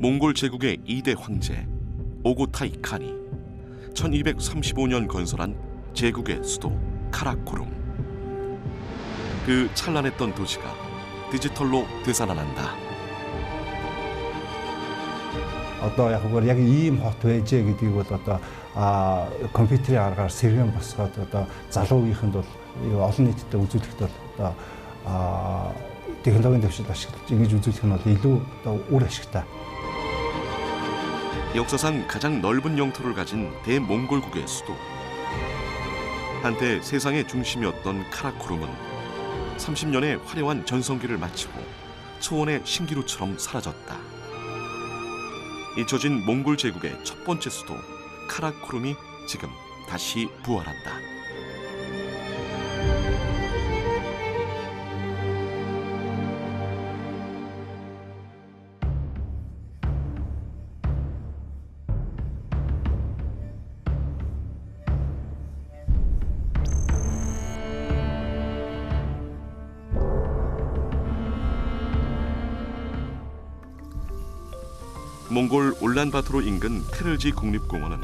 몽골 제국의 2대 황제 오고타이 칸이 1235년 건설한 제국의 수도 카라코룸. 그 찬란했던 도시가 디지털로 되살아난다. Одоо яг ийм хот байжээ гэдгийг бол одоо компьютерийн аргаар сэргэн босгоод одоо залуу үеийнхэнд бол олон нийтэд үзүүлэхэд бол одоо технологийн дэвшил ашиглаж ингэж үзүүлэх нь бол илүү одоо үр ашигтай. 역사상 가장 넓은 영토를 가진 대몽골국의 수도. 한때 세상의 중심이었던 카라코룸은 30년의 화려한 전성기를 마치고 초원의 신기루처럼 사라졌다. 잊혀진 몽골 제국의 첫 번째 수도 카라코룸이 지금 다시 부활한다. 몽골 울란바토르 인근 테를지 국립공원은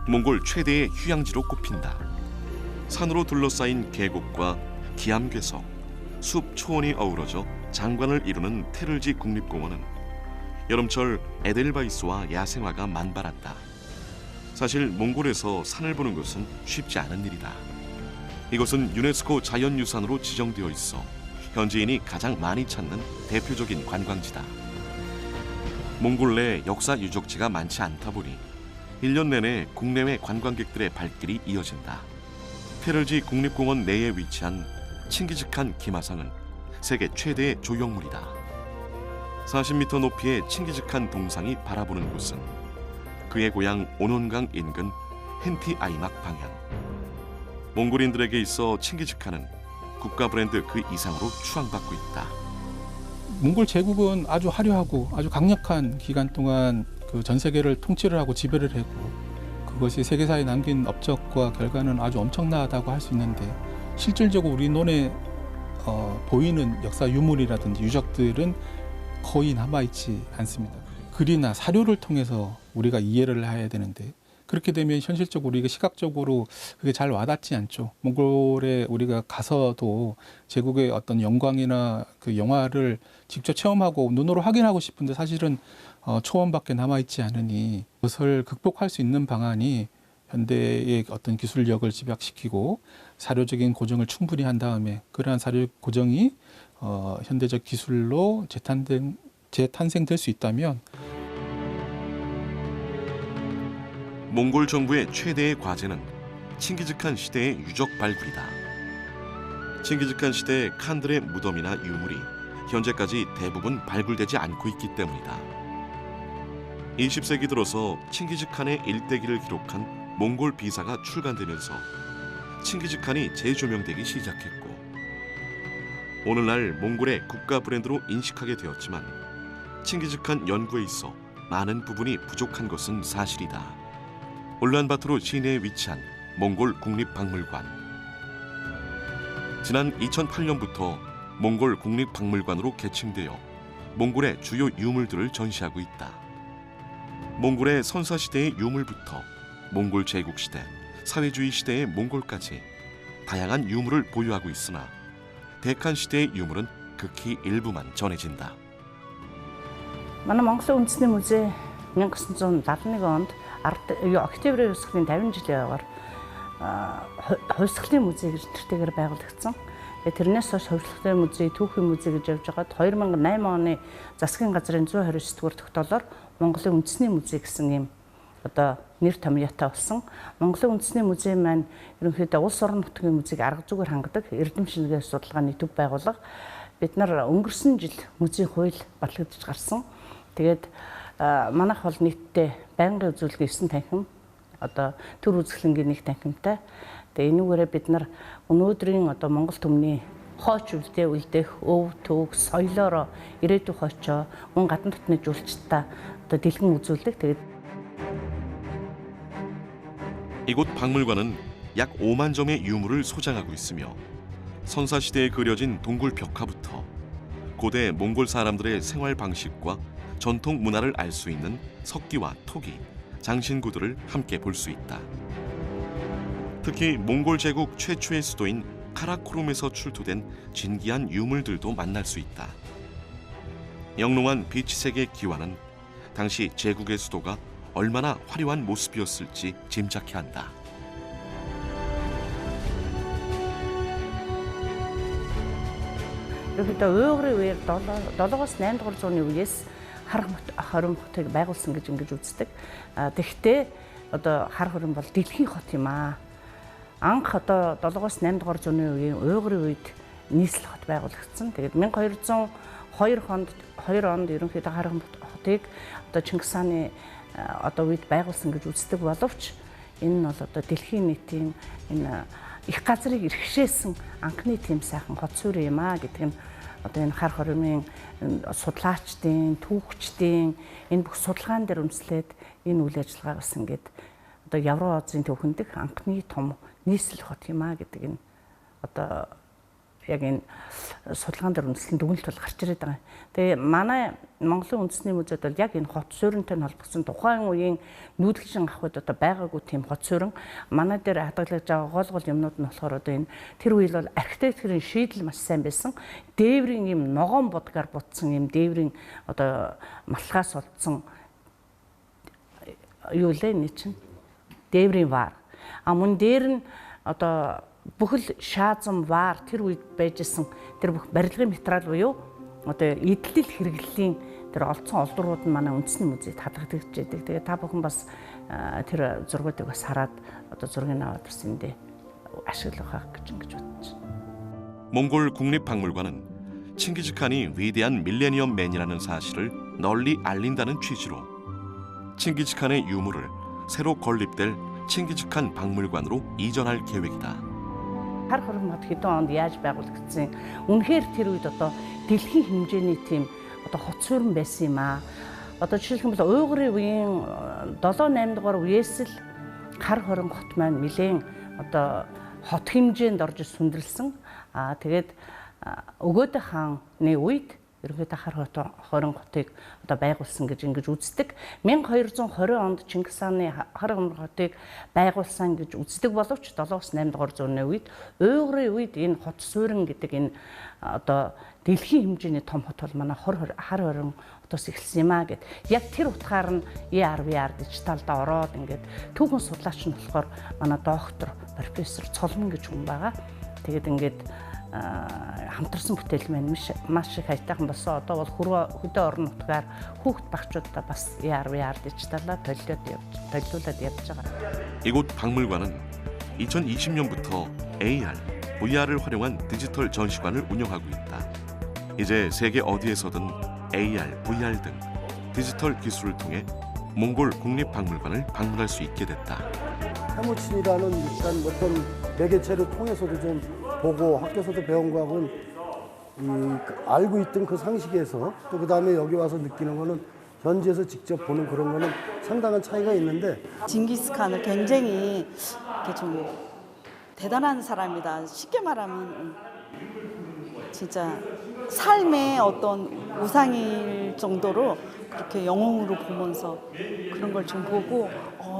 몽골 최대의 휴양지로 꼽힌다. 산으로 둘러싸인 계곡과 기암괴석, 숲 초원이 어우러져 장관을 이루는 테를지 국립공원은 여름철 에델바이스와 야생화가 만발한다. 사실 몽골에서 산을 보는 것은 쉽지 않은 일이다. 이곳은 유네스코 자연유산으로 지정되어 있어 현지인이 가장 많이 찾는 대표적인 관광지다. 몽골 내 역사 유적지가 많지 않다 보니 1년 내내 국내외 관광객들의 발길이 이어진다. 테를지 국립공원 내에 위치한 칭기즈칸 기마상은 세계 최대의 조형물이다. 40m 높이의 칭기즈칸 동상이 바라보는 곳은 그의 고향 오논강 인근 헨티 아이막 방향. 몽골인들에게 있어 칭기즈칸은 국가 브랜드 그 이상으로 추앙받고 있다. 몽골 제국은 아주 화려하고 아주 강력한 기간 동안 그 전 세계를 통치를 하고 지배를 했고 그것이 세계사에 남긴 업적과 결과는 아주 엄청나다고 할 수 있는데 실질적으로 우리 눈에 보이는 역사 유물이라든지 유적들은 거의 남아있지 않습니다. 글이나 사료를 통해서 우리가 이해를 해야 되는데 그렇게 되면 현실적으로 우리가 시각적으로 그게 잘 와닿지 않죠. 몽골에 우리가 가서도 제국의 어떤 영광이나 그 영화를 직접 체험하고 눈으로 확인하고 싶은데 사실은 초원밖에 남아있지 않으니 그것을 극복할 수 있는 방안이 현대의 어떤 기술력을 집약시키고 사료적인 고정을 충분히 한 다음에 그러한 사료 고정이 현대적 기술로 재탄생될 수 있다면 몽골 정부의 최대의 과제는 칭기즈칸 시대의 유적 발굴이다. 칭기즈칸 시대의 칸들의 무덤이나 유물이 현재까지 대부분 발굴되지 않고 있기 때문이다. 20세기 들어서 칭기즈칸의 일대기를 기록한 몽골 비사가 출간되면서 칭기즈칸이 재조명되기 시작했고 오늘날 몽골의 국가 브랜드로 인식하게 되었지만 칭기즈칸 연구에 있어 많은 부분이 부족한 것은 사실이다. 울란바토르 시내에 위치한 몽골 국립박물관. 지난 2008년부터 몽골 국립박물관으로 개칭되어 몽골의 주요 유물들을 전시하고 있다. 몽골의 선사시대의 유물부터 몽골 제국시대, 사회주의 시대의 몽골까지 다양한 유물을 보유하고 있으나 대칸 시대의 유물은 극히 일부만 전해진다. манай Монголын үндэсний музей 1971 онд октябрь 9-ны 50 жилийн яваар хувьсгалын музей гэж нэртэйгээр байгуулагдсан. Тэрнээс хойш хувьсгалын музей, түүхийн музей гэж явж байгаад 2008 оны засгийн газрын 129-р тогтоолоор Монголын үндэсний музей гэсэн ийм одоо нэр томьёотой болсон. Монголын үндэсний музей маань ерөнхийдөө улс орон нутгийн музейг арга зүгээр хангадаг эрдэм шинжилгээ судалгааны төв байгууллага. Бид нар өнгөрсөн жил музейн хууль батлагдаж гарсан. Тэгээд манайх бол нийтдээ байнгын үзүүлэлт 9 танхим одоо төр үзэсгэлэнгийн 1 танхимтай. Тэгээ энүүгээрээ бид нар өнөөдрийн одоо Монгол түмний хооч үлдээх өв төг соёлоор ирээдүйн хоочоо мөн гадна дотны жуулчдаа одоо дэлгэн үзүүлдэг. Тэгээд 이곳 박물관은 약 5만 점의 유물을 소장하고 있으며 선사시대에 그려진 동굴 벽화부터 고대 몽골 사람들의 생활 방식과 전통 문화를 알 수 있는 석기와 토기, 장신구들을 함께 볼 수 있다. 특히 몽골 제국 최초의 수도인 카라코룸에서 출토된 진기한 유물들도 만날 수 있다. 영롱한 비치색의 기와는 당시 제국의 수도가 얼마나 화려한 모습이었을지 짐작케 한다. ерөнхийдөө уйгурын үеэр 7-8 дугаар зууны үеэс хар хорин хотыг байгуулсан гэж ингэж үздэг. Тэгэхдээ одоо хар хорин бол дэлхийн хот юм аа. Анх одоо 7-8 дугаар зууны үеийн уйгурын үед нийслэл хот байгуулагдсан. Тэгээд 1202 онд ерөнхийдөө хар хотыг одоо Чингис хааны одоо үед байгуулсан гэж үздэг боловч энэ нь бол одоо дэлхийн нийтийн энэ их газрыг иргэшээсэн анхны тийм сайхан хот суурь юм аа гэдэг нь одоо энэ хар хоримын судлаачдын, түүхчдийн энэ бүх судалгаан дээр үндэслээд энэ үйл ажиллагаа бас ингээд одоо Евразийн төвхөндөх анхны том нийслэл хот юм аа гэдэг энэ одоо яг энэ судалгаан дээр үндэслэн дүгнэлт бол гарч ирээд байгаа. Тэгээ манай Монголын үндэсний музейд бол яг энэ хот сууринтай холбогдсон тухайн үеийн нүүдэлчин ахуйд одоо байгаагүй тийм хот суурин манай дээр хадгалагдж байгаа гол юмнууд нь болохоор одоо энэ тэр үеил бол архитектурын шийдэл маш сайн байсан. Дээврийн юм ногоон будгаар будсан юм дээврийн одоо малхаас олдсон юу лээ энэ чинь дээврийн ваар. Мөн дээр нь одоо бүхэл шаазам ваар тэр үед байжсэн тэр бүх барилгын материал буюу одоо эдлэл хэрэглэлийн тэр олдсон олдрууд нь манай үндэсний музейд хадгалагдаж байдаг. Тэгээ та бүхэн бас тэр зургуудыг бас хараад одоо зургийг аваад бас эндээ ашиглах гэж бодож байна. 몽골 국립박물관은 칭기즈칸이 위대한 밀레니엄맨이라는 사실을 널리 알린다는 취지로 칭기즈칸의 유물을 새로 건립될 칭기즈칸 박물관으로 이전할 계획이다. Хар хором хот хэдэн онд яаж байгуулагдсан? Үнэхээр тэр үед одоо дэлхийн хэмжээний тийм одоо хот суурин байсан юм аа. Одоо жишээлбэл уйгурын үеийн 7-8 дугаар үеэс л хар хорон хот маань нэлээд одоо хот хэмжээнд орж сүндэрлсэн. Тэгээд өгөөдө хааны үед ерөнхийдөө хар хорон хотыг одоо байгуулсан гэж ингэж үздэг. 1220 онд Чингис хааны хар хорон хотыг байгуулсан гэж үздэг боловч 7-8 дугаар зууны үед уйгурын үед энэ хот суурин гэдэг энэ одоо дэлхийн хэмжээний том хот бол манай хар хорон хотоос эхэлсэн юм аа гэд. Яг тэр утгаар нь ERVR дижиталда ороод ингээд түүхэн судлаач нь болохоор манай доктор профессор Цолмон гэж хүн байгаа. Тэгээд ингээд хамтарсан бүтээл маань маш их аятайхан болсон. Одоо бол хөдөө орон нутгаар хүүхд багчуудаа бас ERVR дижиталаар төлөвлөлөд явж байгаа. 이곳 박물관은 2020년부터 AR, VR을 활용한 디지털 전시관을 운영하고 있다. 이제 세계 어디에서든 AR, VR 등 디지털 기술을 통해 몽골 국립박물관을 방문할 수 있게 됐다. 해무친이라는 일단 어떤 매개체를 통해서도 좀 보고 학교에서도 배운 거하고는 알고 있던 그 상식에서 또 그다음에 여기 와서 느끼는 거는 현지에서 직접 보는 그런 거는 상당한 차이가 있는데 징기스칸은 굉장히 좀 대단한 사람이다. 쉽게 말하면 진짜 삶의 어떤 우상일 정도로 그렇게 영웅으로 보면서 그런 걸 좀 보고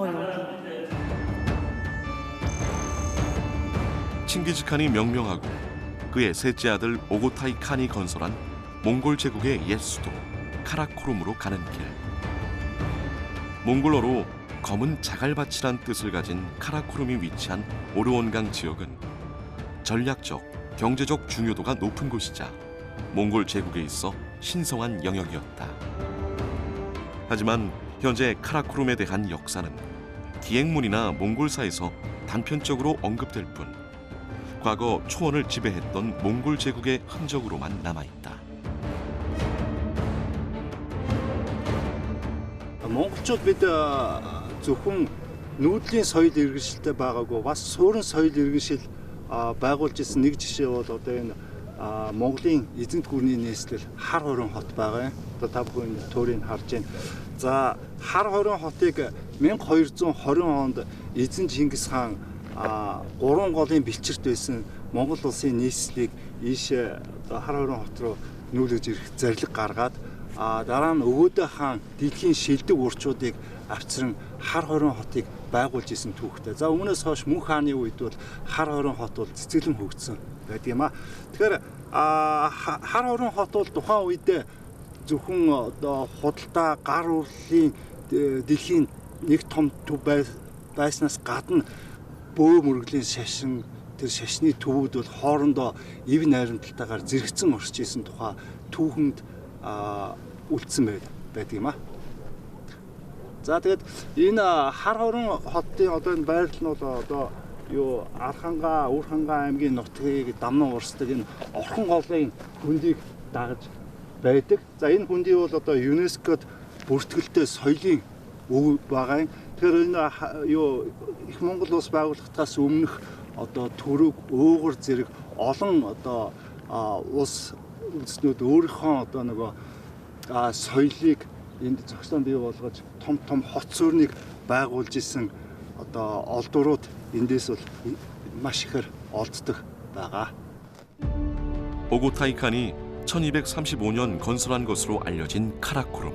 여기 칭기즈칸이 명명하고 그의 셋째 아들 오고타이 칸이 건설한 몽골 제국의 옛 수도 카라코룸으로 가는 길. 몽골어로 검은 자갈밭이란 뜻을 가진 카라코룸이 위치한 오르온강 지역은 전략적, 경제적 중요도가 높은 곳이자 몽골 제국에 있어 신성한 영역이었다. 하지만 현재 카라코룸에 대한 역사는 기행문이나 몽골사에서 단편적으로 언급될 뿐 과거 초원을 지배했던 몽골 제국의 흔적으로만 남아있다. Монголчууд бид зөвхөн нүүдлийн соёл иргэншилтэй байгаагүй бас суурин соёл иргэншил байгуулж ирсэн нэг жишээ бол одоо энэ Монголын эзэнт гүрний нийслэл хар хорон хот байгаа. Одоо та бүхэн төөрийг харж байна. За хар хорон хотыг 1220 онд эзэн Чингис хаан 3 голын бэлчирт байсан Монгол улсын нийслэлийг ийшээ хар хорон хот руу нүүлгэж ирэх зарлиг гаргаад дараа нь Өвөөдө хаан дэлхийн шилдэг урчуудыг авчран хар хорин хотыг байгуулж исэн түүхтэй. За өмнөөс хойш мөн хааны үед бол хар хорин хот бол цэцгэлэн хөгжсөн байдаг юм а. Тэгэхээр хар хорин хот бол тухайн үед зөвхөн одоо худалдаа гар урлалын дэлхийн нэг том төв байснаас гадна бөө мөргөлийн шашин тэр шашны төвүүд бол хоорондоо ив найрамдалтайгаар зэрэгцэн орж исэн тухай түүхэнд үлдсэн байдаг юм а. За тэгээд энэ хар хорин хотын одоо энэ байрлал нь бол одоо юу Архангаа, Үрхангаа аймгийн нутгийг дамнан урсдаг энэ орхон голын хөндийг дагаж байдаг. За энэ хөндий бол одоо ЮНЕСКОд бүртгэлтэй соёлын өв байгаа юм. Тэгэхээр энэ юу их Монгол улс байгуулагдахаас өмнөх одоо төрөг, уугар зэрэг олон одоо улс үндэстнүүд өөрийнхөө одоо нөгөө соёлыг энд зохион бий болгож том хот суурныг байгуулж исэн одоо олдурууд эндээс бол маш ихээр олддог байгаа. 오고타이칸이 1235년 건설한 것으로 알려진 카라코룸.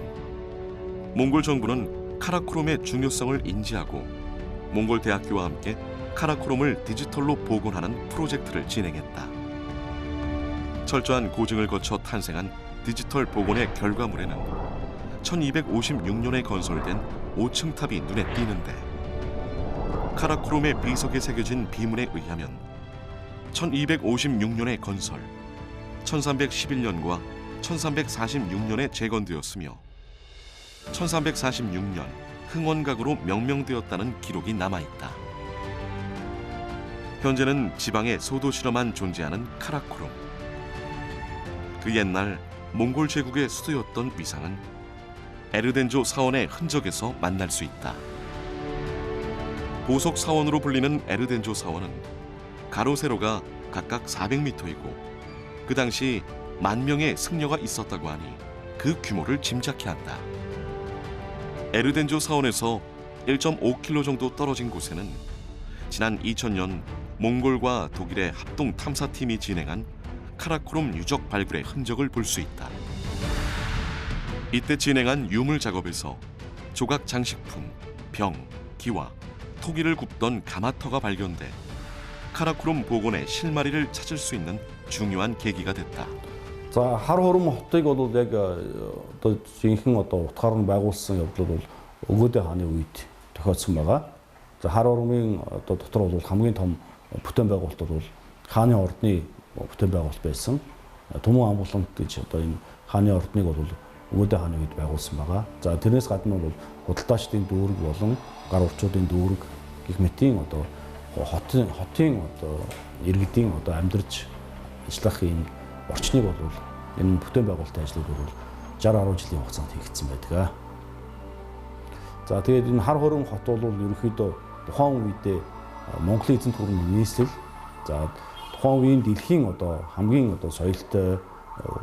몽골 정부는 카라코룸의 중요성을 인지하고 몽골 대학교와 함께 카라코룸을 디지털로 복원하는 프로젝트를 진행했다. 철저한 고증을 거쳐 탄생한 디지털 복원의 결과물에는 1256년에 건설된 5층 탑이 눈에 띄는데 카라코룸의 비석에 새겨진 비문에 의하면 1256년에 건설, 1311년과 1346년에 재건되었으며 1346년 흥원각으로 명명되었다는 기록이 남아있다. 현재는 지방의 소도시로만 존재하는 카라코룸. 그 옛날 몽골 제국의 수도였던 위상은 에르덴조 사원의 흔적에서 만날 수 있다. 보석 사원으로 불리는 에르덴조 사원은 가로 세로가 각각 400m이고 그 당시 10,000명의 승려가 있었다고 하니 그 규모를 짐작케 한다. 에르덴조 사원에서 1.5km 정도 떨어진 곳에는 지난 2000년 몽골과 독일의 합동 탐사팀이 진행한 카라코룸 유적 발굴의 흔적을 볼 수 있다. 이때 진행한 유물 작업에서 조각 장식품, 병, 기와, 토기를 굽던 가마터가 발견돼 카라코룸 복원의 실마리를 찾을 수 있는 중요한 계기가 됐다. За хар хором хотыг бол яг одоо жинхэнэ одоо утгаар нь байгуулсан явдлууд бол Өвөөдө хааны үед тохиолдсон байгаа. За хар хоромын одоо дотор бол хамгийн том бүтээн байгуулалт бол хааны ордны бүтээн байгуулалт байсан. Төмөн амгалант гэж одоо энэ хааны ордныг бол Өвөөдө хааны үед байгуулсан байгаа. За тэрнээс гадна бол худалдаачдын дүүрэг болон гар урчуудын дүүрэг гэх мэтийн одоо хотын одоо иргэдийн одоо амьдарч ажиллах юм орчныг бол энэ бүтээн байгуулалтын ажлууд бол 60-10 жилийн хугацаанд хийгдсэн байдаг. За тэгээд энэ хар хорон хот бол ерөнхийдөө тухайн үедээ Монголын эзэнт гүрний нийслэл за тухайн үеийн дэлхийн одоо хамгийн одоо соёлтой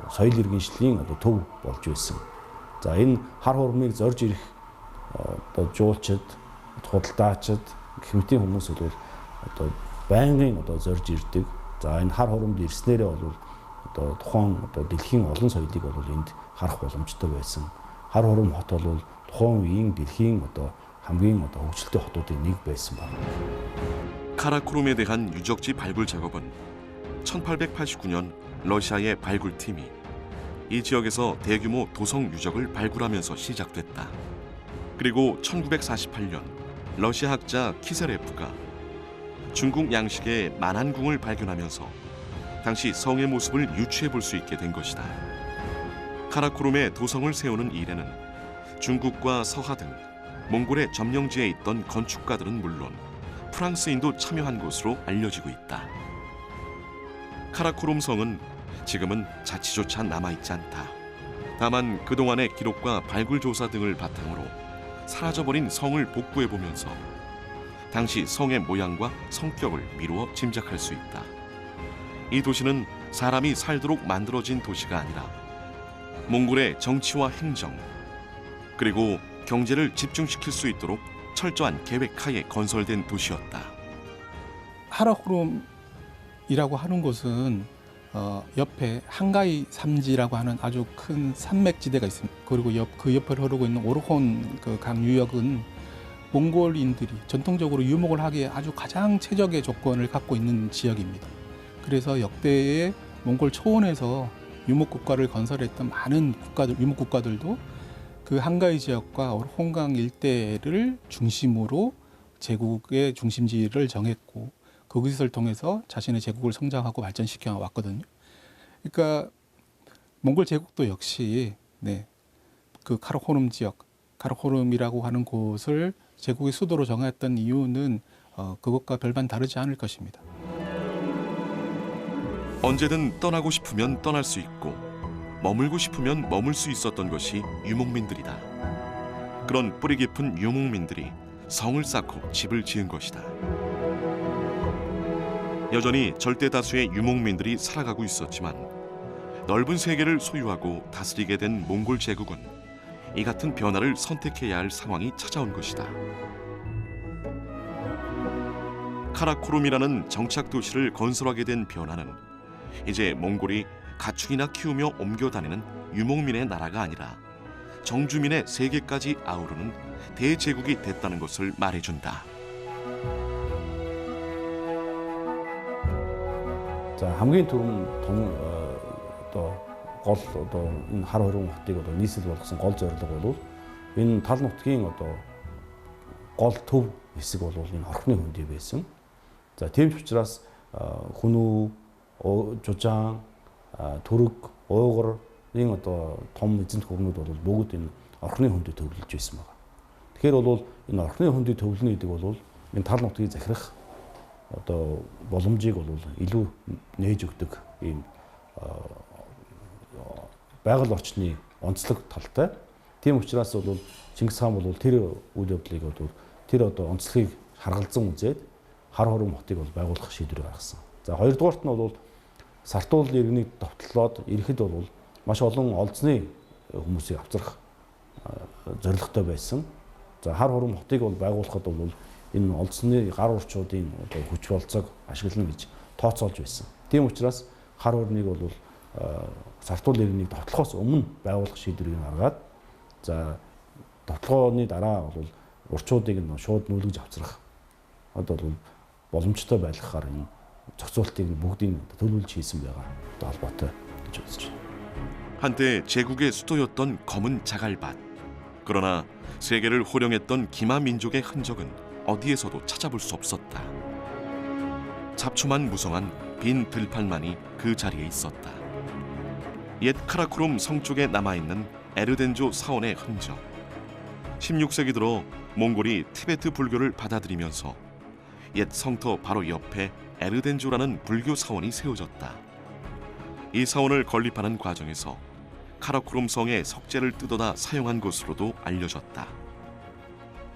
соёл иргэншлийн одоо төв болж байсан. За энэ хар хормыг зорж ирэх одоо жуулчид, худалдаачид гэх мэтийн хүмүүс бол одоо байнгын одоо зорж ирдэг. За энэ хар хоромд ирснээрээ бол одоо тухайн одоо дэлхийн олон соёлыг бол энд харах боломжтой байсан. Хар хором хот бол тухайн үеийн дэлхийн одоо хамгийн одоо хөгжилтэй хотуудын нэг байсан байна. 카라코룸에 대한 유적지 발굴 작업은 1889년 러시아의 발굴팀이 이 지역에서 대규모 도성 유적을 발굴하면서 시작됐다. 그리고 1948년 러시아 학자 키세레프가 중국 양식의 만안궁을 발견하면서 당시 성의 모습을 유추해 볼 수 있게 된 것이다. 카라코룸에 도성을 세우는 일에는 중국과 서하 등 몽골의 점령지에 있던 건축가들은 물론 프랑스인도 참여한 것으로 알려지고 있다. 카라코룸 성은 지금은 자취조차 남아있지 않다. 다만 그동안의 기록과 발굴 조사 등을 바탕으로 사라져버린 성을 복구해보면서 당시 성의 모양과 성격을 미루어 짐작할 수 있다. 이 도시는 사람이 살도록 만들어진 도시가 아니라 몽골의 정치와 행정 그리고 경제를 집중시킬 수 있도록 철저한 계획하에 건설된 도시였다. 하라코룸이라고 하는 곳은 옆에 한가이 삼지라고 하는 아주 큰 산맥지대가 있습니다. 그리고 그 옆을 흐르고 있는 오르혼 그 강 유역은 몽골인들이 전통적으로 유목을 하기에 아주 가장 최적의 조건을 갖고 있는 지역입니다. 그래서 역대의 몽골 초원에서 유목 국가를 건설했던 많은 유목 국가들도 그 한가이 지역과 오르혼강 일대를 중심으로 제국의 중심지를 정했고 그것을 통해서 자신의 제국을 성장하고 발전시켜 왔거든요. 그러니까 몽골 제국도 역시 그 카라코룸 지역, 카라코룸이라고 하는 곳을 제국의 수도로 정했던 이유는 그것과 별반 다르지 않을 것입니다. 언제든 떠나고 싶으면 떠날 수 있고 머물고 싶으면 머물 수 있었던 것이 유목민들이다. 그런 뿌리 깊은 유목민들이 성을 쌓고 집을 지은 것이다. 여전히 절대 다수의 유목민들이 살아가고 있었지만 넓은 세계를 소유하고 다스리게 된 몽골 제국은 이 같은 변화를 선택해야 할 상황이 찾아온 것이다. 카라코룸이라는 정착 도시를 건설하게 된 변화는 이제 몽골이 가축이나 키우며 옮겨 다니는 유목민의 나라가 아니라 정주민의 세계까지 아우르는 대제국이 됐다는 것을 말해준다. За хамгийн түрүүнд одоо гол одоо энэ хар хорон хотыг одоо нийслэл болгосон гол зорилго бол энэ тал нутгийн одоо гол төв хэсэг бол энэ орхины хөндий байсан. За тийм ч учраас хүнүү, жужаан, түрэг, уугарын одоо том эзэнт гүрнүүд бол бүгд энэ орхины хөндөд төвлөж байсан байна. Тэгэхээр бол энэ орхины хөндөд төвлөнө гэдэг бол энэ тал нутгийг захирах одоо боломжийг бол илүү нээж өгдөг ийм байгаль орчны онцлог талтай. Тийм учраас бол Чингис хаан бол тэр үйл явдлыг бол тэр одоо онцлогийг харгалзан үзээд хар хором хотыг бол байгуулах шийдвэр гаргасан. За хоёрдугаарт нь бол Сартуул иргэнийг товтлоод ирэхэд бол маш олон олзны хүмүүсийг авчрах зорилготой байсан. За хар хором хотыг бол байгуулахад бол энэ олзны гар урчуудын одоо хүч болцоог ашиглана гэж тооцоолж байсан. Тийм учраас хар хорныг бол Сартуул иргэнийг товтлохоос өмнө байгуулах шийдвэрийг гаргаад за товтлооны дараа бол урчуудыг нь шууд нүүлгэж авчрах одоо бол боломжтой байлгахаар энэ зохицуултыг бүгдийг төлөвлөж хийсэн байгаа. Одоо холбоотой гэж үзэж байна. 한때 제국의 수도였던 검은 자갈밭. 그러나 세계를 호령했던 기마 민족의 흔적은 어디에서도 찾아볼 수 없었다. 잡초만 무성한 빈 들판만이 그 자리에 있었다. 옛 카라코룸 성 쪽에 남아있는 에르덴조 사원의 흔적. 16세기 들어 몽골이 티베트 불교를 받아들이면서 옛 성터 바로 옆에 에르덴조라는 불교 사원이 세워졌다. 이 사원을 건립하는 과정에서 카라코룸 성의 석재를 뜯어다 사용한 것으로도 알려졌다.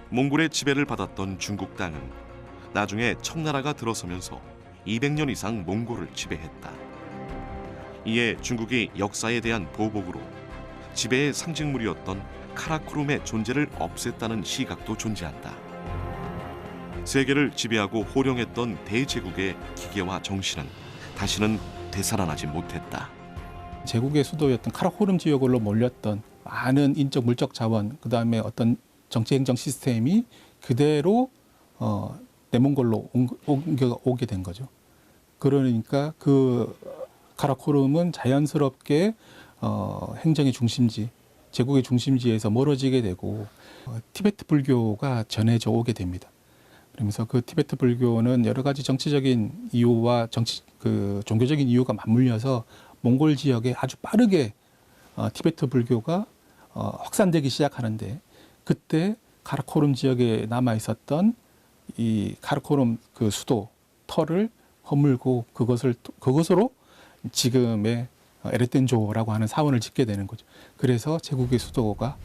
몽골의 지배를 받았던 중국 땅은 나중에 청나라가 들어서면서 200년 이상 몽골을 지배했다. 이에 중국이 역사에 대한 보복으로 지배의 상징물이었던 카라코룸의 존재를 없앴다는 시각도 존재한다. 세계를 지배하고 호령했던 대제국의 기계와 정신은 다시는 되살아나지 못했다. 제국의 수도였던 카라코룸 지역으로 몰렸던 많은 인적 물적 자원, 그 다음에 어떤 정치 행정 시스템이 그대로 내몽골로 옮겨오게 된 거죠. 그러니까 그 카라코룸은 자연스럽게 행정의 중심지, 제국의 중심지에서 멀어지게 되고 티베트 불교가 전해져 오게 됩니다. 그러면서 그 티베트 불교는 여러 가지 정치적인 이유와 종교적인 이유가 맞물려서 몽골 지역에 아주 빠르게 티베트 불교가 확산되기 시작하는데 그때 카라코룸 지역에 남아 있었던 이 카라코룸 그 수도 터를 허물고 그것으로 지금의 에르덴조라고 하는 사원을 짓게 되는 거죠. 그래서 제국의 수도가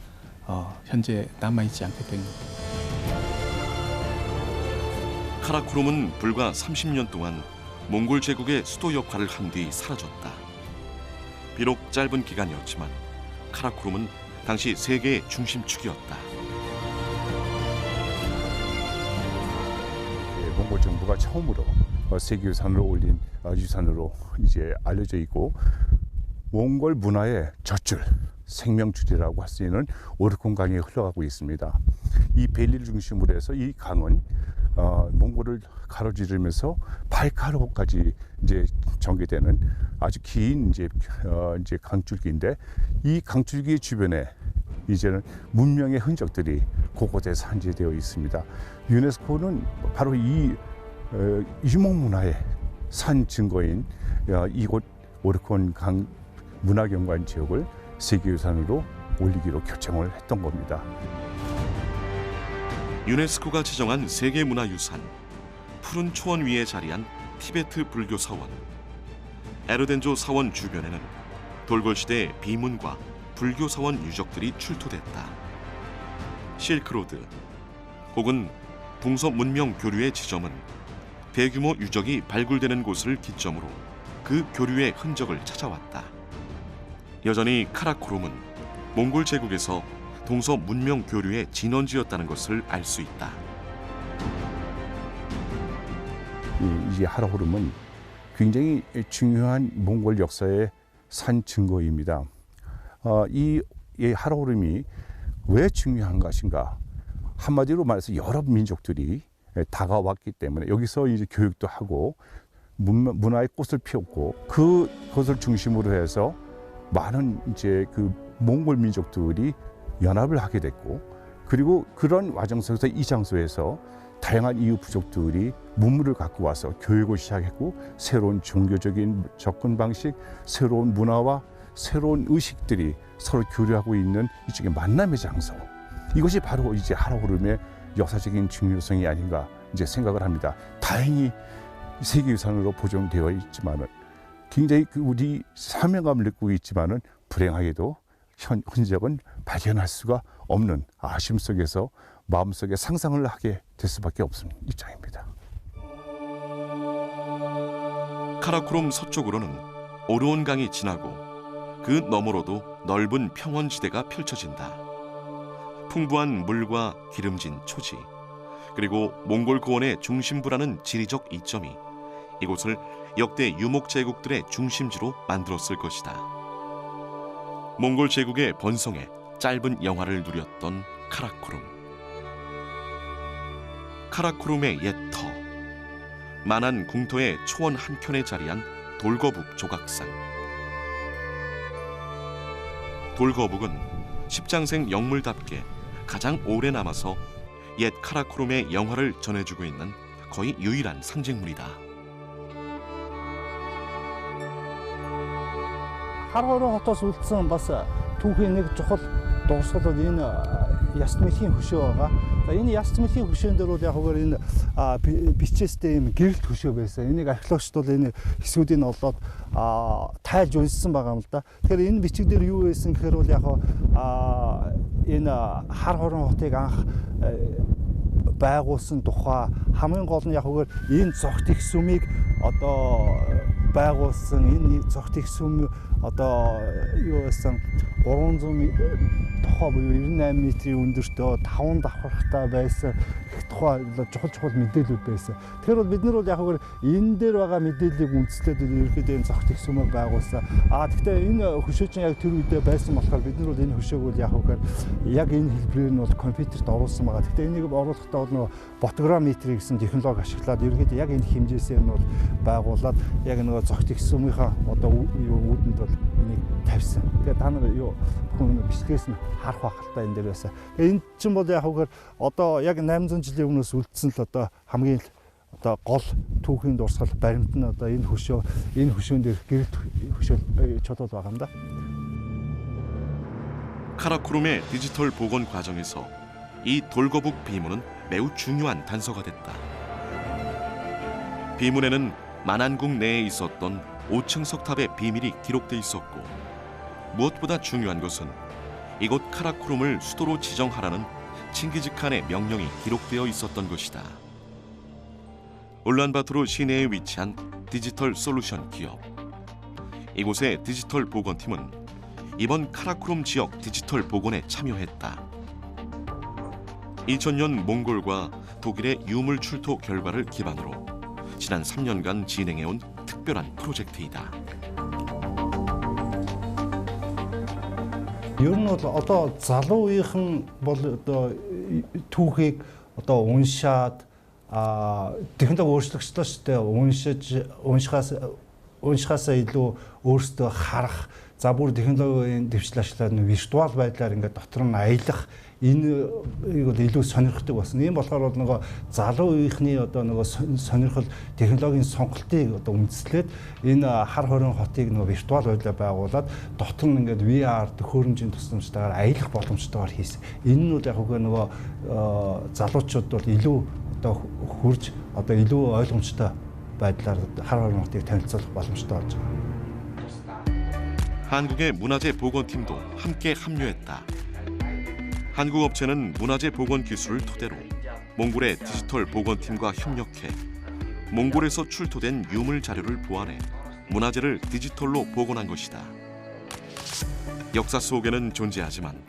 현재 남아 있지 않게 된 겁니다. 카라코룸은 불과 30년 동안 몽골 제국의 수도 역할을 한 뒤 사라졌다. 비록 짧은 기간이었지만 카라코룸은 당시 세계의 중심축이었다. 몽골 정부가 처음으로 세계유산으로 올린 유산으로 이제 알려져 있고 몽골 문화의 젖줄, 생명줄이라고 할 수 있는 오르콘 강이 흘러가고 있습니다. 이 벨리를 중심으로 해서 이 강은 몽골을 가로지르면서 발카로까지 이제 전개되는 아주 긴 이제 강줄기인데 이 강줄기 주변에 이제는 문명의 흔적들이 곳곳에 산재되어 있습니다. 유네스코는 바로 이 유목문화의 산 증거인 이곳 오르콘 강 문화경관 지역을 세계유산으로 올리기로 결정을 했던 겁니다. 유네스코가 지정한 세계문화유산 푸른 초원 위에 자리한 티베트 불교 사원. 에르덴조 사원 주변에는 돌궐시대의 비문과 불교 사원 유적들이 출토됐다. 실크로드 혹은 동서 문명 교류의 지점은 대규모 유적이 발굴되는 곳을 기점으로 그 교류의 흔적을 찾아왔다. 여전히 카라코룸은 몽골 제국에서 동서 문명 교류의 진원지였다는 것을 알 수 있다. 이 하라호름은 굉장히 중요한 몽골 역사의 산 증거입니다. 이 하라호름이 왜 중요한 것인가? 한마디로 말해서 여러 민족들이 다가왔기 때문에 여기서 이제 교육도 하고 문화의 꽃을 피웠고 그것을 중심으로 해서 많은 이제 그 몽골 민족들이 연합을 하게 됐고 그리고 그런 과정 속에서 이 장소에서 다양한 이웃 부족들이 문물을 갖고 와서 교육을 시작했고 새로운 종교적인 접근 방식, 새로운 문화와 새로운 의식들이 서로 교류하고 있는 이쪽의 만남의 장소. 이것이 바로 이제 하라호름의 역사적인 중요성이 아닌가 이제 생각을 합니다. 다행히 세계유산으로 보존되어 있지만은 굉장히 우리 사명감을 느끼고 있지만은 불행하게도 흔적은 발견할 수가 없는 아쉬움 속에서 마음속에 상상을 하게 될 수밖에 없는 입장입니다. 카라코룸 서쪽으로는 오르온 강이 지나고 그 너머로도 넓은 평원지대가 펼쳐진다. 풍부한 물과 기름진 초지 그리고 몽골 고원의 중심부라는 지리적 이점이 이곳을 역대 유목 제국들의 중심지로 만들었을 것이다. 몽골 제국의 번성에 짧은 영화를 누렸던 카라코룸. 카라코룸의 옛 터, 만한 궁터의 초원 한켠에 자리한 돌거북 조각상. 돌거북은 십장생 영물답게 가장 오래 남아서 옛 카라코룸의 영화를 전해주고 있는 거의 유일한 상징물이다. Харгороо хотоос үлдсэн бас түүхийн нэг чухал дурсгал энэ яст мөлийн хөшөө байгаа. За энэ яст мөлийн хөшөөн дээр бол яг хөөөр энэ бичээстэй юм гэрэлт хөшөө байсан. Энийг археологчд бол энэ хэсгүүдийг олоод тайлж уншсан байгаа юм л да. Тэгэхээр энэ бичиг дээр юу байсан гэхээр бол яг энэ Харгороо хотыг анх байгуулсан тухай хамгийн гол нь яг хөөөр энэ зогт их сүмийг одоо байгуулсан энэ зогт их сүм одоо юу байсан 300 тохоо буюу 98 метрийн өндөртөө 5 давхартай байсан их тухай чухал мэдээлүүд байсан. Тэгэхээр бол бид нар бол яг хөөөр энэ дээр байгаа мэдээллийг үндэслээд ерөөхдөө энэ зогт их сүмийг байгуулсан. Гэхдээ энэ хөшөө чинь яг тэр үедээ байсан болохоор бид нар бол энэ хөшөөг бол яг хөөөр яг энэ хэлбэрээр нь бол компьютерт оруулсан байгаа. Гэхдээ энийг оруулахдаа бол нөгөө ботограмметри гэсэн технологи ашиглаад ерөөхдөө яг энэ хэмжээсээр нь бол байгуулад яг нөгөө зогт их сүмийнхаа одоо үүдэнд бол энийг тавьсан. Тэгэхээр та нар юу бүхэн бичлэгээс нь харах байх л та энэ дээр байсан. Тэгээ энэ чинь бол яг хөөөр одоо яг 800 жилийн өмнөөс үлдсэн л одоо хамгийн одоо гол түүхийн дурсгал баримт нь одоо энэ хөшөөн дээр гэрэлт хөшөө чодол байгаа юм да. 카라코룸의 디지털 복원 과정에서 이 돌거북 비문은 매우 중요한 단서가 됐다. 비문에는 만안궁 내에 있었던 5층 석탑의 비밀이 기록돼 있었고 무엇보다 중요한 것은 이곳 카라코룸을 수도로 지정하라는 칭기즈칸의 명령이 기록되어 있었던 것이다. 울란바토르 시내에 위치한 디지털 솔루션 기업. 이곳의 디지털 복원팀은 이번 카라코룸 지역 디지털 복원에 참여했다. 2000년 몽골과 독일의 유물 출토 결과를 기반으로 지난 3년간 진행해온 특별한 프로젝트이다. Ер нь бол одоо залуу үеийнхэн бол одоо түүхийг одоо уншаад технологи өөрчлөгчлөө шүү дээ. Уншихаасаа илүү өөрсдөө харах, за бүр технологийн дэвшил ашиглаад виртуал байдлаар ингээд дотор нь аялах энэ бол илүү сонирхдаг болсон. Ийм болохоор бол нөгөө залуу үеийнхний одоо нөгөө сонирхол технологийн сонголтыг одоо үндэслээд энэ хар хорин хотыг нөгөө виртуал байдлаар байгуулад дотор нь ингээд VR төхөөрөмжийн тусламжтайгаар аялах боломжтойгоор хийсэн. Энэ нь бол яг үгүй нөгөө залуучууд бол илүү одоо хурж одоо илүү ойлгомжтой байдлаар хар хорин хотыг танилцуулах боломжтой болж байгаа. 한국의 문화재 복원팀도 함께 합류했다. 한국 업체는 문화재 복원 기술을 토대로 몽골의 디지털 복원팀과 협력해 몽골에서 출토된 유물 자료를 보완해 문화재를 디지털로 복원한 것이다. 역사 속에는 존재하지만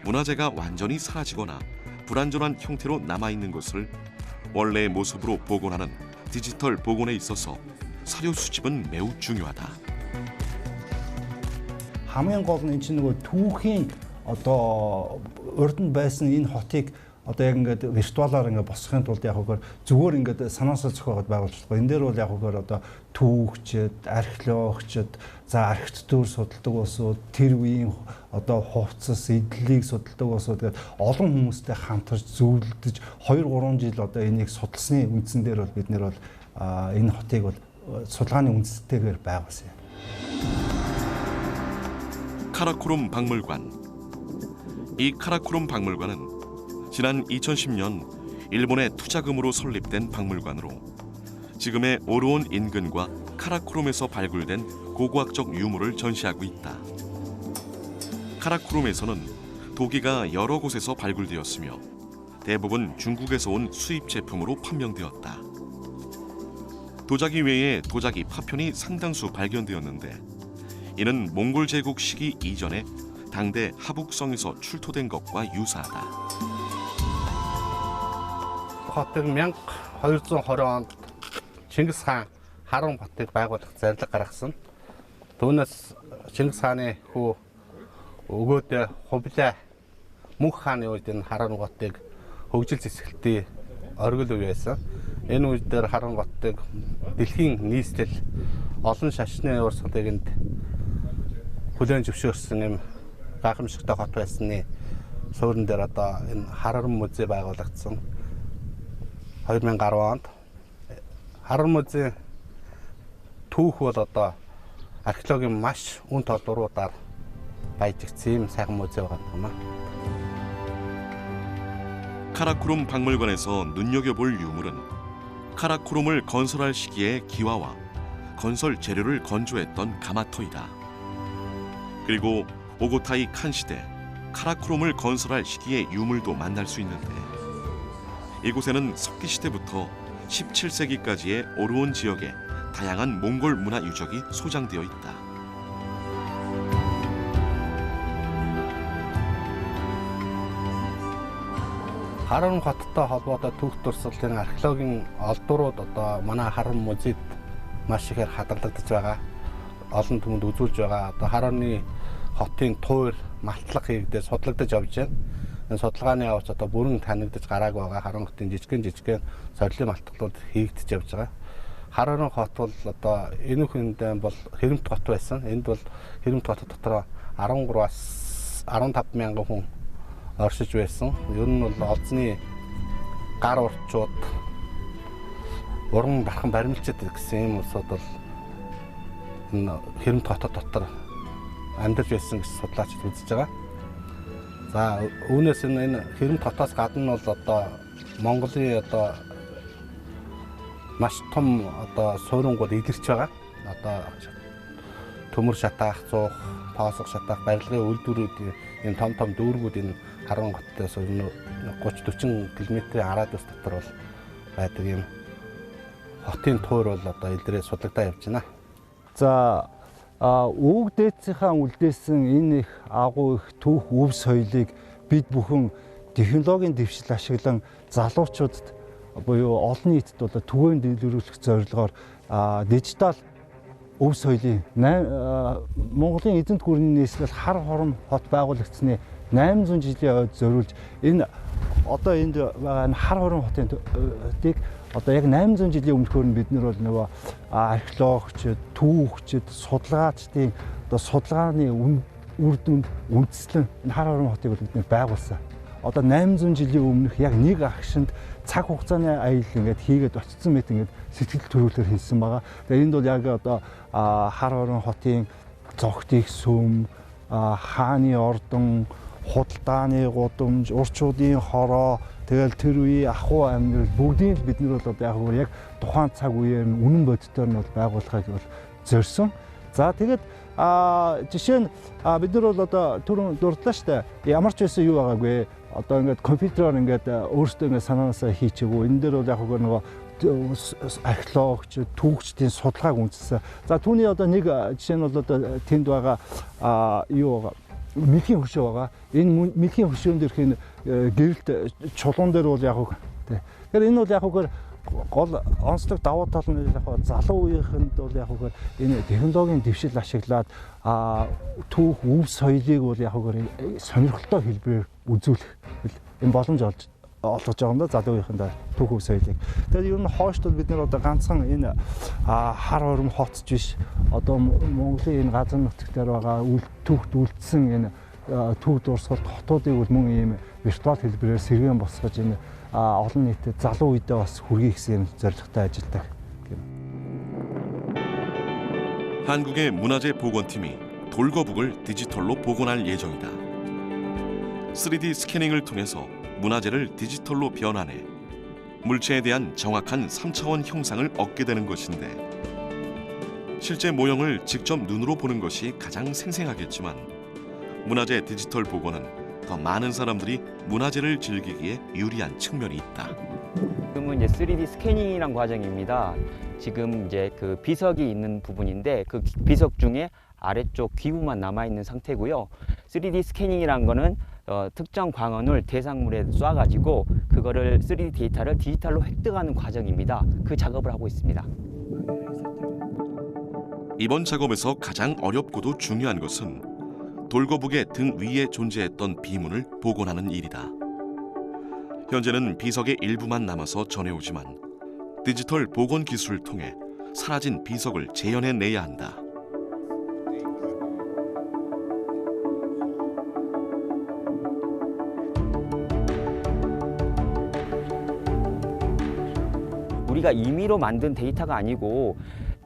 문화재가 완전히 사라지거나 불완전한 형태로 남아있는 것을 원래의 모습으로 복원하는 디지털 복원에 있어서 사료 수집은 매우 중요하다. хамгийн гол нь энэ чинь нөгөө түүхийн одоо урд нь байсан энэ хотыг одоо яг ингээд виртуалаар ингээд босгохын тулд яг үгээр зүгээр ингээд санаасаа зохиогоод байгуулж байгаа. Энэ дээр бол яг үгээр одоо түүхчид, археологчид, за архитектур судалдаг улсууд, тэр үеийн одоо хувцас, эдлийг судалдаг улсууд гэдэг олон хүмүүстэй хамтарч зөвлөдөж 2-3 жил одоо энийг судалсны үндсэн дээр бол бид нэр бол энэ хотыг бол судалгааны үндэстэйгээр байгуулсан юм. 카라코룸 박물관. 이 카라코룸 박물관은 지난 2010년 일본의 투자금으로 설립된 박물관으로 지금의 오르온 인근과 카라코룸에서 발굴된 고고학적 유물을 전시하고 있다. 카라코룸에서는 도기가 여러 곳에서 발굴되었으며 대부분 중국에서 온 수입 제품으로 판명되었다. 도자기 외에 도자기 파편이 상당수 발견되었는데 이는 몽골 제국 시기 이전에 당대 하북성에서 출토된 것과 유사하다. хотын 1220 онд Чингис хаан Харан хотыг байгуулах зарлиг гаргасан. Түүнээс Чингис хааны хүү өгөөд Хувлаа Мөнх хааны үед энэ Харан хотыг хөгжил зэсгэлтий оргил үе байсан. Энэ үед дээр Харан хотыг дэлхийн нийслэл олон шашны урсгалыг энд хүлээн зөвшөөрсөн юм гайхамшигтай хот байсны суурин дээр одоо энэ Харан музей байгуулагдсан. 2010 онд Харан музей түүх бол одоо археологийн маш үн толгуур баяжигдсан сайхан музей байгаа юм аа. 카라코룸 박물관에서 눈여겨볼 유물은 카라코룸을 건설할 시기의 기와와 건설 재료를 건조했던 가마터이다. 그리고 오고타이 칸 시대 카라코룸을 건설할 시기의 유물도 만날 수 있는데 이곳에는 석기 시대부터 17세기까지의 오르온 지역에 다양한 몽골 문화 유적이 소장되어 있다. Харан хоттой холбоотой түүх дурсгалын археологийн олдурууд одоо манай Харан музейд маш ихээр хадгалагдаж байгаа. Олон түмэнд үзүүлж байгаа. Одоо Хараны хотын туур малтлах хийгдээ судлагдаж явж байна. Энэ судалгааны явц одоо бүрэн танигдаж гарааг байгаа. Харан хотын жижигхэн сорилын малтгалууд хийгдэж явж байгаа. Харан хот бол одоо энэ хүнд бол хэрэмт хот байсан. Энд бол хэрэмт хот дотор 13-аас 15 мянган хүн оршиж байсан. Ер нь бол олзны гар урчууд уран дархан баримлчид гэсэн юм улсууд бол энэ хэрэмт хотод дотор амьдарч байсан гэж судлаачид үзэж байгаа. За үүнээс энэ хэрэмт хотоос гадна бол одоо Монголын одоо маш том одоо суурингууд илэрч байгаа. Одоо төмөр шатаах, зуух, тоосох шатаах, барилгын үйлдвэрүүд энэ том дүүргүүд энэ Харан хотоос 30-40 км-ийн радиус дотор бол байдаг юм. Хотын туур бол одоо илрээ судлагдаа явж байна. За өвөг дээдсийнхаа үлдээсэн энэ их агуу их түүх өв соёлыг бид бүхэн технологийн дэвшил ашиглан залуучуудад буюу олон нийтэд одоо түгээн дэлгэрүүлэх зорилгоор дижитал өв соёлын Монголын эзэнт гүрний нийслэл хар хором хот байгуулагдсны 800 жилийн ойд зориулж энэ одоо энд байгаа энэ хар хором хотыг одоо яг 800 жилийн өмнөхөр нь бид нар бол нөгөө археологчид, түүхчид, судалгаачдын одоо судалгааны үр дүнд үндэслэн энэ хар хором хотыг бид нар байгуулсан. Одоо 800 жилийн өмнөх яг нэг агшинд цаг хугацааны аялал ингээд хийгээд очсон мэт ингээд сэтгэл төрүүлэлт хийсэн байгаа. Тэгээ энд бол яг одоо хар хором хотын зогтыг сүм, хааны ордон, худалдааны гудамж, урчуудын хороо, тэгэл тэр үеийн ахуй амьдрал бүгдийг бид нар бол яг тухайн цаг үеэр үнэн бодитоор нь бол байгуулахыг бол зорьсон. За тэгээд жишээ нь бид нар бол одоо түрүүн дурдлаа штэ. Ямар ч байсан юу байгаагүй. Одоо ингээд компьютероор ингээд өөрсдөө ингээд санаанаасаа хийчихгүй. Энэ дээр бол яг нөгөө археологч, түүхчдийн судалгааг үндэслэсэн. За түүний одоо нэг жишээ нь бол одоо тэнд байгаа юу байгаа. Мэлхийн хөшөө байгаа. Энэ мэлхийн хөшөөн дээрх энэ гэрэлт чулуун дээр бол яг тий. Тэгэхээр энэ бол яг гол онцлог давуу тал нь яг залуу үеийнхэнд бол яг энэ технологийн дэвшил ашиглаад түүх өв соёлыг бол яг сонирхолтой хэлбэрээр үзүүлэх энэ боломж олгож байгаа юм да залуу үеийнхэнд түүх өв соёлыг. Тэгэхээр ер нь хойшд бид нар одоо ганцхан энэ хар хором хотч биш одоо Монголын энэ газар нутгаар байгаа түүхт үлдсэн энэ түүх дурсгалт хотуудыг бол мөн ийм виртуал хэлбэрээр сэргээн босгож энэ олон нийтэд залуу үедээ бас хүргэе гэсэн зорилготой ажилладаг. 한국의 문화재 복원팀이 돌거북을 디지털로 복원할 예정이다. 3D 스캐닝을 통해서 문화재를 디지털로 변환해 물체에 대한 정확한 3차원 형상을 얻게 되는 것인데 실제 모형을 직접 눈으로 보는 것이 가장 생생하겠지만 문화재 디지털 복원은 더 많은 사람들이 문화재를 즐기기에 유리한 측면이 있다. 지금은 이제 3D 스캐닝이란 과정입니다. 지금 이제 그 비석이 있는 부분인데 그 비석 중에 아래쪽 귀부만 남아 있는 상태고요. 3D 스캐닝이란 거는 특정 광원을 대상물에 쏴가지고 그거를 3D 데이터를 디지털로 획득하는 과정입니다. 그 작업을 하고 있습니다. 이번 작업에서 가장 어렵고도 중요한 것은 돌거북의 등 위에 존재했던 비문을 복원하는 일이다. 현재는 비석의 일부만 남아서 전해오지만 디지털 복원 기술을 통해 사라진 비석을 재현해내야 한다. 우리가 임의로 만든 데이터가 아니고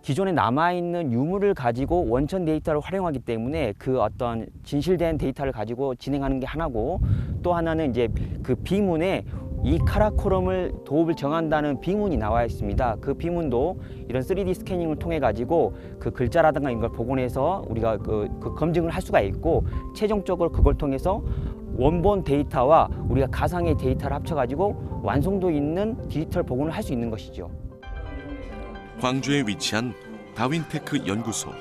기존에 남아있는 유물을 가지고 원천 데이터를 활용하기 때문에 그 어떤 진실된 데이터를 가지고 진행하는 게 하나고 또 하나는 이제 그 비문에 이 카라코럼을 도읍을 정한다는 비문이 나와 있습니다. 그 비문도 이런 3D 스캐닝을 통해 가지고 그 글자라든가 이런 걸 복원해서 우리가 그 검증을 할 수가 있고 최종적으로 그걸 통해서 원본 데이터와 우리가 가상의 데이터를 합쳐 가지고 완성도 있는 디지털 복원을 할 수 있는 것이죠. 광주에 위치한 다윈테크 연구소.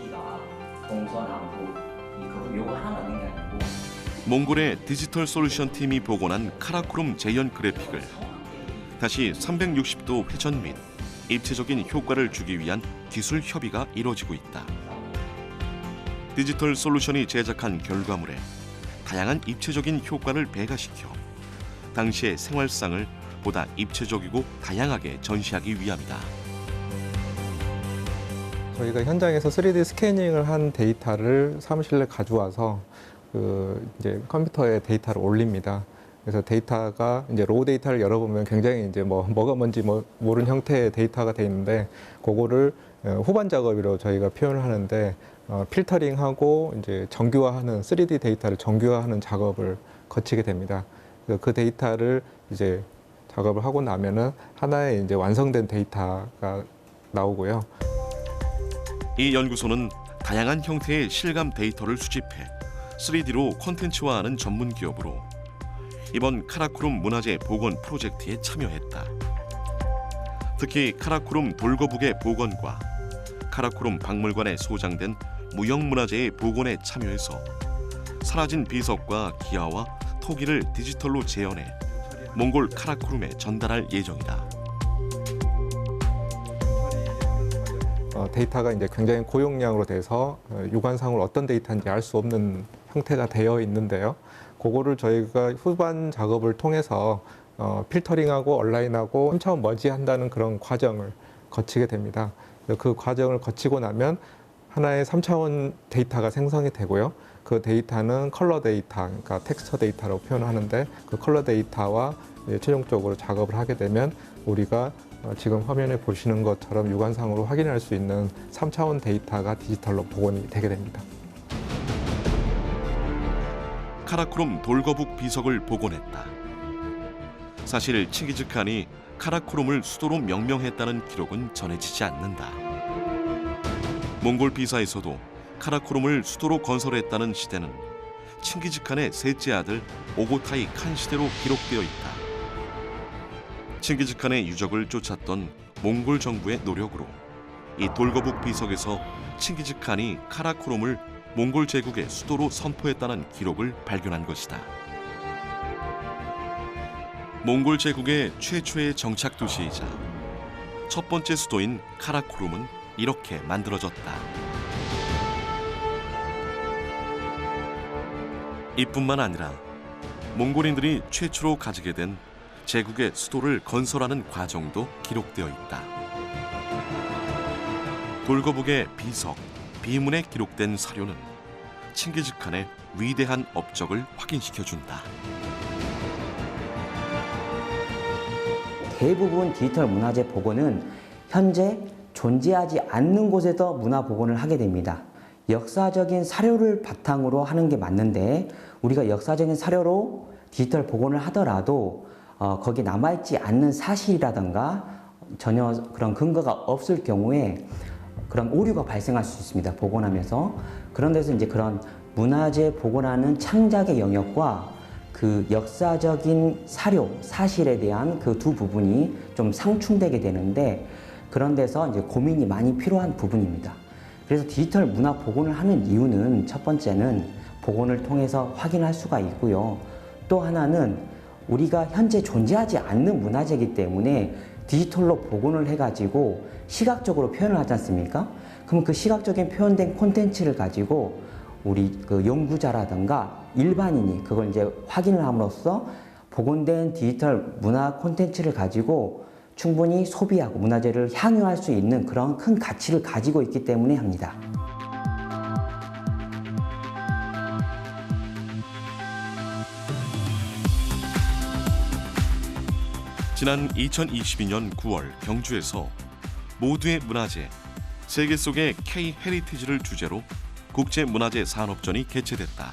몽골의 디지털 솔루션 팀이 복원한 카라코럼 재현 그래픽을 다시 360도 회전 및 입체적인 효과를 주기 위한 기술 협의가 이루어지고 있다. 디지털 솔루션이 제작한 결과물에 다양한 입체적인 효과를 배가시켜 당시의 생활상을 보다 입체적이고 다양하게 전시하기 위함이다. 저희가 현장에서 3D 스캐닝을 한 데이터를 사무실에 가져와서 이제 컴퓨터에 데이터를 올립니다. 그래서 데이터가 이제 로우 데이터를 열어보면 굉장히 이제 뭐가 뭔지 모르는 형태의 데이터가 돼 있는데 그거를 후반 작업으로 저희가 표현을 하는데 필터링하고 이제 정규화하는 3D 데이터를 정규화하는 작업을 거치게 됩니다. 그 데이터를 이제 작업을 하고 나면은 하나의 이제 완성된 데이터가 나오고요. 이 연구소는 다양한 형태의 실감 데이터를 수집해 3D로 콘텐츠화하는 전문 기업으로 이번 카라코럼 문화재 복원 프로젝트에 참여했다. 특히 카라코럼 돌거북의 복원과 카라코럼 박물관에 소장된 무형문화재의 복원에 참여해서 사라진 비석과 기와와 토기를 디지털로 재현해 몽골 카라코름에 전달할 예정이다. 데이터가 이제 굉장히 고용량으로 돼서 육안상으로 어떤 데이터인지 알 수 없는 형태가 되어 있는데요. 그거를 저희가 후반 작업을 통해서 필터링하고 온라인하고 3차원 머지한다는 그런 과정을 거치게 됩니다. 그 과정을 거치고 나면 하나의 3차원 데이터가 생성이 되고요. 그 데이터는 컬러 데이터, 그러니까 텍스처 데이터라고 표현하는데 그 컬러 데이터와 최종적으로 작업을 하게 되면 우리가 지금 화면에 보시는 것처럼 육안상으로 확인할 수 있는 3차원 데이터가 디지털로 복원이 되게 됩니다. 카라크롬 돌거북 비석을 복원했다. 사실 칭기즈칸이 카라크롬을 수도로 명명했다는 기록은 전해지지 않는다. 몽골 비사에서도 카라크롬을 수도로 건설했다는 시대는 칭기즈칸의 셋째 아들 오고타이 칸 시대로 기록되어 있다. 칭기즈칸의 유적을 쫓았던 몽골 정부의 노력으로 이 돌거북 비석에서 칭기즈칸이 카라크롬을 몽골 제국의 수도로 선포했다는 기록을 발견한 것이다. 몽골 제국의 최초의 정착 도시이자 첫 번째 수도인 카라크롬은 이렇게 만들어졌다. 이뿐만 아니라 몽골인들이 최초로 가지게 된 제국의 수도를 건설하는 과정도 기록되어 있다. 돌거북의 비석, 비문에 기록된 사료는 칭기즈칸의 위대한 업적을 확인시켜준다. 대부분 디지털 문화재 복원은 현재 존재하지 않는 곳에서 문화 복원을 하게 됩니다. 역사적인 사료를 바탕으로 하는 게 맞는데 우리가 역사적인 사료로 디지털 복원을 하더라도 거기에 남아있지 않는 사실이라든가 전혀 그런 근거가 없을 경우에 그런 오류가 발생할 수 있습니다. 복원하면서. 그런 데서 이제 그런 문화재 복원하는 창작의 영역과 그 역사적인 사료, 사실에 대한 그 두 부분이 좀 상충되게 되는데 그런 데서 이제 고민이 많이 필요한 부분입니다. 그래서 디지털 문화 복원을 하는 이유는 첫 번째는 복원을 통해서 확인할 수가 있고요. 또 하나는 우리가 현재 존재하지 않는 문화재이기 때문에 디지털로 복원을 해가지고 시각적으로 표현을 하지 않습니까? 그럼 그 시각적인 표현된 콘텐츠를 가지고 우리 그 연구자라든가 일반인이 그걸 이제 확인을 함으로써 복원된 디지털 문화 콘텐츠를 가지고 충분히 소비하고 문화재를 향유할 수 있는 그런 큰 가치를 가지고 있기 때문에 합니다. 지난 2022년 9월 경주에서 모두의 문화재, 세계 속의 K 헤리티지를 주제로 국제문화재 산업전이 개최됐다.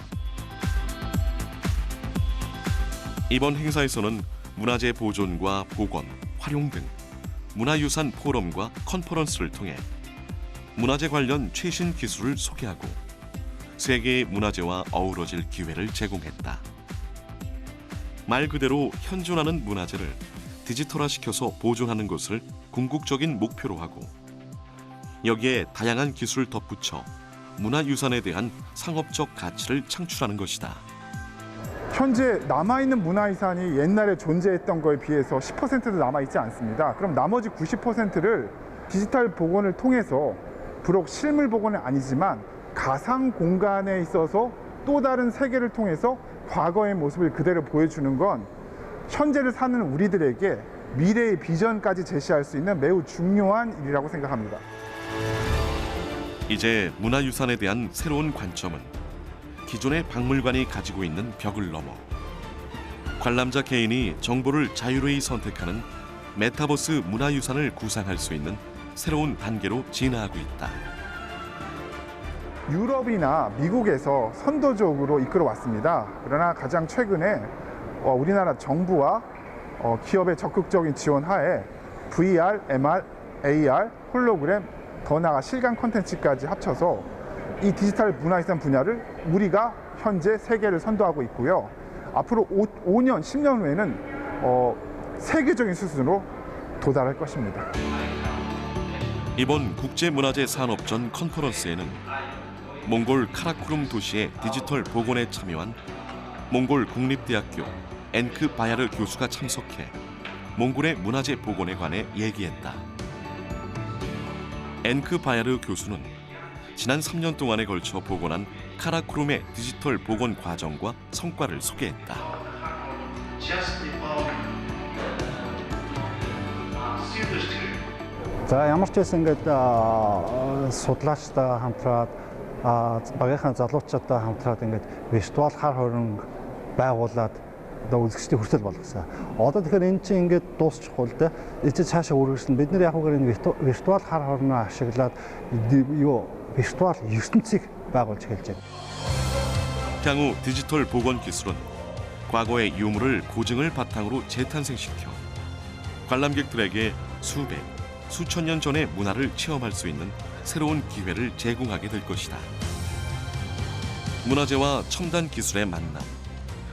이번 행사에서는 문화재 보존과 복원, 활용 등 문화유산 포럼과 컨퍼런스를 통해 문화재 관련 최신 기술을 소개하고 세계의 문화재와 어우러질 기회를 제공했다. 말 그대로 현존하는 문화재를 디지털화시켜서 보존하는 것을 궁극적인 목표로 하고 여기에 다양한 기술을 덧붙여 문화유산에 대한 상업적 가치를 창출하는 것이다. 현재 남아있는 문화유산이 옛날에 존재했던 거에 비해서 10%도 남아있지 않습니다. 그럼 나머지 90%를 디지털 복원을 통해서 비록 실물 복원은 아니지만 가상 공간에 있어서 또 다른 세계를 통해서 과거의 모습을 그대로 보여주는 건 현재를 사는 우리들에게 미래의 비전까지 제시할 수 있는 매우 중요한 일이라고 생각합니다. 이제 문화유산에 대한 새로운 관점은 기존의 박물관이 가지고 있는 벽을 넘어 관람자 개인이 정보를 자유로이 선택하는 메타버스 문화유산을 구상할 수 있는 새로운 단계로 진화하고 있다. 유럽이나 미국에서 선도적으로 이끌어왔습니다. 그러나 가장 최근에 우리나라 정부와 기업의 적극적인 지원 하에 VR, MR, AR, 홀로그램, 더 나아가 실감 콘텐츠까지 합쳐서 이 디지털 문화유산 분야를 우리가 현재 세계를 선도하고 있고요. 앞으로 5년, 10년 후에는 세계적인 수준으로 도달할 것입니다. 이번 국제문화재 산업전 컨퍼런스에는 몽골 카라쿠룸 도시의 디지털 복원에 참여한 몽골 국립대학교 엔크 바야르 교수가 참석해 몽골의 문화재 복원에 관해 얘기했다. 엔크 바야르 교수는 지난 3년 동안에 걸쳐 복원한 카라코룸의 디지털 복원 과정과 성과를 소개했다. За ямар ч байсан ингээд судлаачтай хамтраад багийнхаа залуучуудтай хамтраад ингээд виртуал хар хоринг байгуулад одоо үзэгчдийн хүртэл болгосон. Одоо тэгэхээр эн чинь ингээд дуусчихгүй л дээ. Эцэг цаашаа үргэлжлэн бид нар яг үгээр энэ виртуал хар хорноо ашиглаад виртуал ертөнцийг байгуулж эхэлж байна. 향후 디지털 복원 기술은 과거의 유물을 고증을 바탕으로 재탄생시켜 관람객들에게 수백, 수천 년 전의 문화를 체험할 수 있는 새로운 기회를 제공하게 될 것이다. 문화재와 첨단 기술의 만남,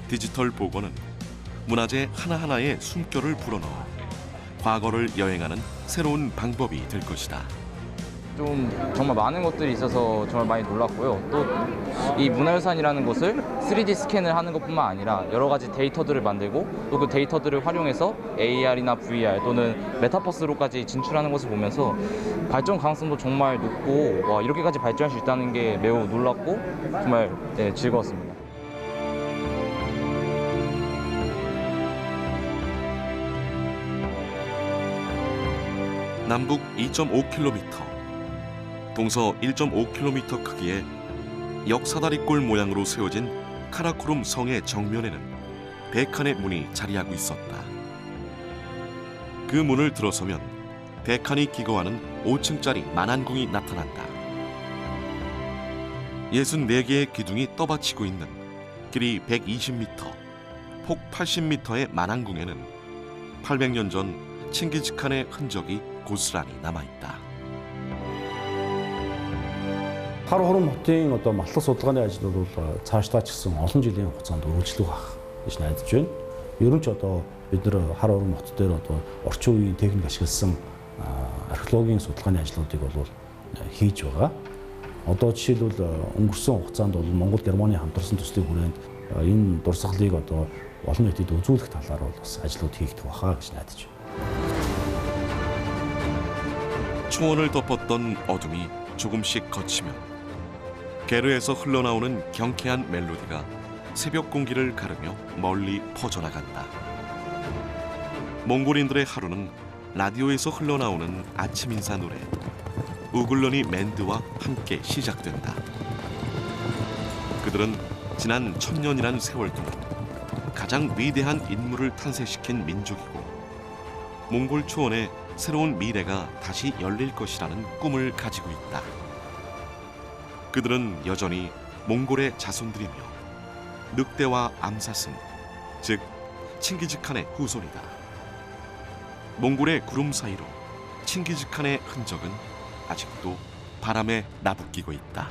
디지털 복원은 문화재 하나하나에 숨결을 불어넣어 과거를 여행하는 새로운 방법이 될 것이다. 좀 정말 많은 것들이 있어서 정말 많이 놀랐고요. 또 이 문화유산이라는 것을 3D 스캔을 하는 것뿐만 아니라 여러 가지 데이터들을 만들고 또 그 데이터들을 활용해서 AR이나 VR 또는 메타버스로까지 진출하는 것을 보면서 발전 가능성도 정말 높고 와, 이렇게까지 발전할 수 있다는 게 매우 놀랍고 정말 즐거웠습니다. 남북 2.5km, 동서 1.5km 크기의 역사다리꼴 모양으로 세워진 카라코룸 성의 정면에는 100칸의 문이 자리하고 있었다. 그 문을 들어서면 백한이 기거하는 5층짜리 만안궁이 나타난다. 64개의 기둥이 떠받치고 있는 길이 120m, 폭 80m의 만안궁에는 800년 전 칭기즈칸의 흔적이 고스란히 남아있다. Хар хором хотын одоо матлах судалгааны ажил бол цаашдаа ч гэсэн олон жилийн хугацаанд үргэлжлэх байх гэж найдаж байна. Ер нь ч одоо бид нар хар хором хот дээр одоо орчин үеийн техник ашигласан археологийн судалгааны ажлуудыг бол хийж байгаа. Одоо жишээлбэл өнгөрсөн хугацаанд бол Монгол Германы хамтарсан төслийн хүрээнд энэ дурсгалыг одоо олон нийтэд үзүүлэх талаар бол бас ажлууд хийгдэх байхаа гэж найдаж байна. 초원을 덮었던 어둠이 조금씩 걷히면 게르에서 흘러나오는 경쾌한 멜로디가 새벽 공기를 가르며 멀리 퍼져나간다. 몽골인들의 하루는 라디오에서 흘러나오는 아침 인사 노래 우글러니 멘드와 함께 시작된다. 그들은 지난 1000년이란 세월 동안 가장 위대한 인물을 탄생시킨 민족이고 몽골 초원에 새로운 미래가 다시 열릴 것이라는 꿈을 가지고 있다. 그들은 여전히 몽골의 자손들이며 늑대와 암사슴, 즉 칭기즈칸의 후손이다. 몽골의 구름 사이로 칭기즈칸의 흔적은 아직도 바람에 나부끼고 있다.